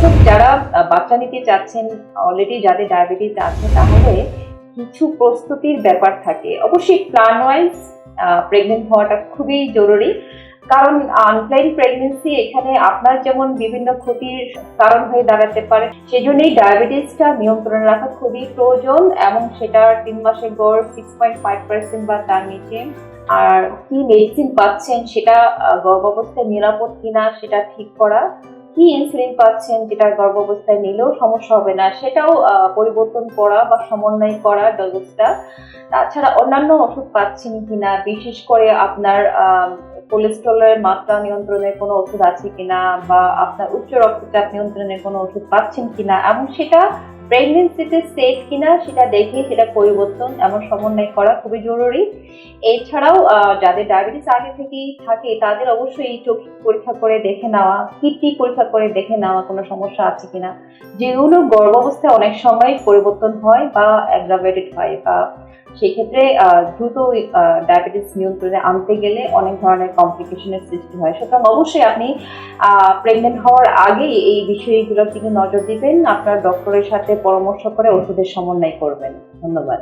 দর্শক যারা বাচ্চা নিতে চাচ্ছেন, অলরেডি যাদের ডায়াবেটিস আছে, তাহলে কিছু প্রস্তুতির ব্যাপার থাকে। অবশ্যই প্ল্যান ওয়াইজ প্রেগনেন্ট হওয়াটা খুবই জরুরি, কারণ আনপ্ল্যান্ড প্রেগনেন্সি এখানে আপনার যেমন বিভিন্ন ক্ষতির কারণ হয়ে দাঁড়াতে পারে। সেজন্যই ডায়াবেটিসটা নিয়ন্ত্রণে রাখা খুবই প্রয়োজন, এবং সেটার 3 মাসের গড় 6.5% বা তার নিচে। আর কি মেডিসিন পাচ্ছেন সেটা গর্ভাবস্থায় নিরাপদ কিনা সেটা ঠিক করা, কি ইনসুলিন পাচ্ছেন যেটা গর্ভাবস্থায় নিলেও সমস্যা হবে না সেটাও পরিবর্তন করা বা সমন্বয় করা ডোজটা। তাছাড়া অন্যান্য ওষুধ পাচ্ছেন কিনা, বিশেষ করে আপনার কোলেস্টেরলের মাত্রা নিয়ন্ত্রণের কোনো ওষুধ আছে কিনা, বা আপনার উচ্চ রক্তচাপ নিয়ন্ত্রণের কোনো ওষুধ পাচ্ছেন কিনা, এবং সেটা প্রেগনেন্সিতে সেফ কিনা সেটা দেখে সেটা পরিবর্তন এবং সমন্বয় করা খুবই জরুরি। এছাড়াও যাদের ডায়াবেটিস আগে থেকেই থাকে তাদের অবশ্যই চোখ পরীক্ষা করে দেখে নেওয়া, কিডনি পরীক্ষা করে দেখে নেওয়া কোনো সমস্যা আছে কিনা, যেগুলো গর্ভাবস্থায় অনেক সময় পরিবর্তন হয় বা অ্যাগ্রাভেটেড হয়, বা সেক্ষেত্রে দ্রুত ডায়াবেটিস নিয়ন্ত্রণে আনতে গেলে অনেক ধরনের কমপ্লিকেশনের সৃষ্টি হয়। সুতরাং অবশ্যই আপনি প্রেগনেন্ট হওয়ার আগেই এই বিষয়গুলোর দিকে নজর দিবেন, আপনার ডক্টরের সাথে পরামর্শ করে ওষুধের সমন্বয় করবেন। ধন্যবাদ।